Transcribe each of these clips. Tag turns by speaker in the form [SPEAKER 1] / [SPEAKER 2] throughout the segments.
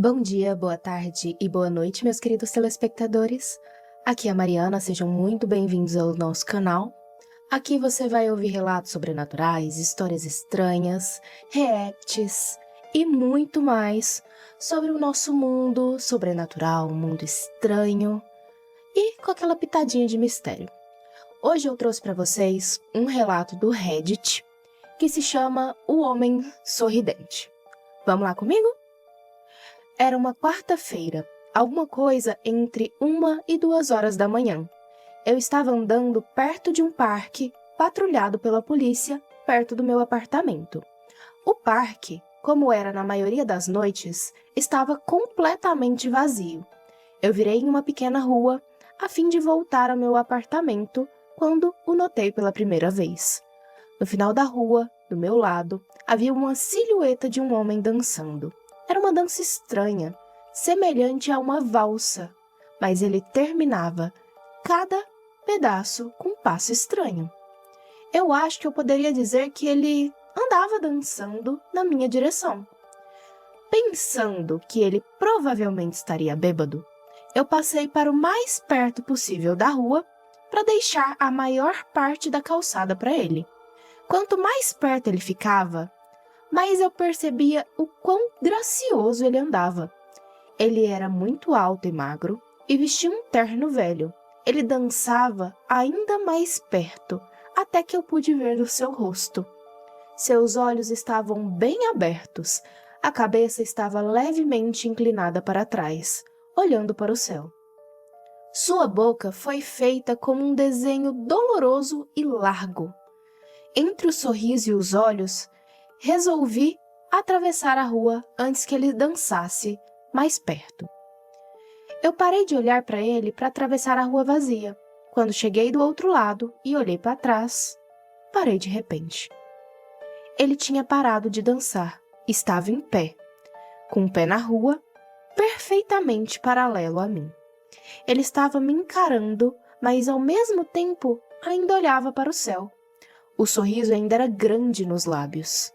[SPEAKER 1] Bom dia, boa tarde e boa noite, meus queridos telespectadores. Aqui é a Mariana, sejam muito bem-vindos ao nosso canal. Aqui você vai ouvir relatos sobrenaturais, histórias estranhas, reacts e muito mais sobre o nosso mundo sobrenatural, um mundo estranho e com aquela pitadinha de mistério. Hoje eu trouxe para vocês um relato do Reddit que se chama O Homem Sorridente. Vamos lá comigo? Era uma quarta-feira, alguma coisa entre 1 e 2 horas da manhã. Eu estava andando perto de um parque, patrulhado pela polícia, perto do meu apartamento. O parque, como era na maioria das noites, estava completamente vazio. Eu virei em uma pequena rua, a fim de voltar ao meu apartamento, quando o notei pela primeira vez. No final da rua, do meu lado, havia uma silhueta de um homem dançando. Era uma dança estranha, semelhante a uma valsa, mas ele terminava cada pedaço com um passo estranho. Eu acho que eu poderia dizer que ele andava dançando na minha direção. Pensando que ele provavelmente estaria bêbado, eu passei para o mais perto possível da rua para deixar a maior parte da calçada para ele. Quanto mais perto ele ficava, mais eu percebia o quão gracioso ele andava. Ele era muito alto e magro e vestia um terno velho. Ele dançava ainda mais perto, até que eu pude ver o seu rosto. Seus olhos estavam bem abertos, a cabeça estava levemente inclinada para trás, olhando para o céu. Sua boca foi feita como um desenho doloroso e largo. Entre o sorriso e os olhos, resolvi atravessar a rua antes que ele dançasse mais perto. Eu parei de olhar para ele para atravessar a rua vazia. Quando cheguei do outro lado e olhei para trás, parei de repente. Ele tinha parado de dançar, estava em pé, com o pé na rua, perfeitamente paralelo a mim. Ele estava me encarando, mas ao mesmo tempo ainda olhava para o céu. O sorriso ainda era grande nos lábios.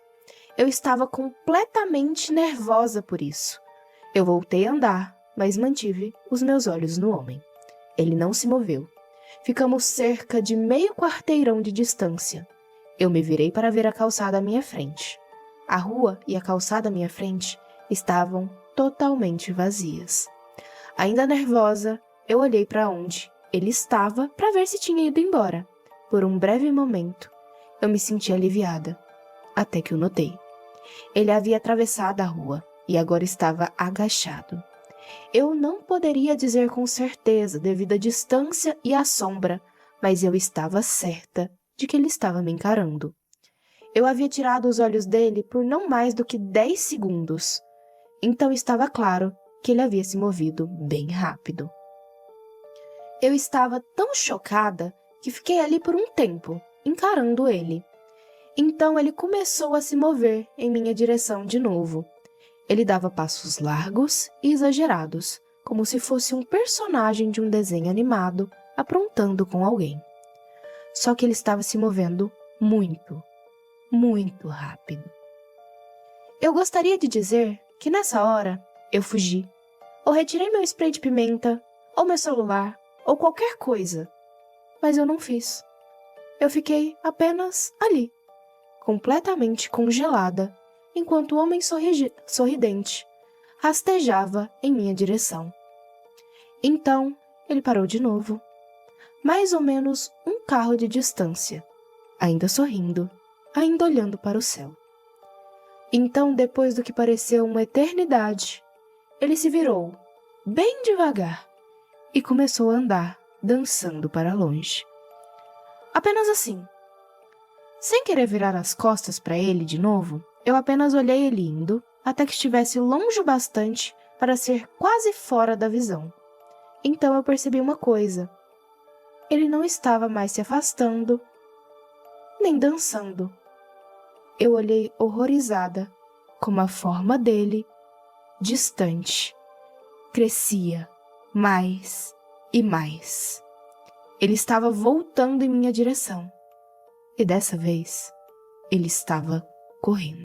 [SPEAKER 1] Eu estava completamente nervosa por isso. Eu voltei a andar, mas mantive os meus olhos no homem. Ele não se moveu. Ficamos cerca de meio quarteirão de distância. Eu me virei para ver a calçada à minha frente. A rua e a calçada à minha frente estavam totalmente vazias. Ainda nervosa, eu olhei para onde ele estava para ver se tinha ido embora. Por um breve momento, eu me senti aliviada, até que o notei. Ele havia atravessado a rua e agora estava agachado. Eu não poderia dizer com certeza devido à distância e à sombra, mas eu estava certa de que ele estava me encarando. Eu havia tirado os olhos dele por não mais do que 10 segundos, então estava claro que ele havia se movido bem rápido. Eu estava tão chocada que fiquei ali por um tempo, encarando ele. Então ele começou a se mover em minha direção de novo. Ele dava passos largos e exagerados, como se fosse um personagem de um desenho animado aprontando com alguém. Só que ele estava se movendo muito, muito rápido. Eu gostaria de dizer que nessa hora eu fugi, ou retirei meu spray de pimenta, ou meu celular, ou qualquer coisa, mas eu não fiz. Eu fiquei apenas ali, completamente congelada, enquanto o homem sorridente rastejava em minha direção. Então, ele parou de novo, mais ou menos um carro de distância, ainda sorrindo, ainda olhando para o céu. Então, depois do que pareceu uma eternidade, ele se virou, bem devagar, e começou a andar, dançando para longe. Apenas assim. Sem querer virar as costas para ele de novo, eu apenas olhei ele indo, até que estivesse longe o bastante para ser quase fora da visão. Então eu percebi uma coisa. Ele não estava mais se afastando, nem dançando. Eu olhei horrorizada, como a forma dele, distante, crescia mais e mais. Ele estava voltando em minha direção. E dessa vez, ele estava correndo.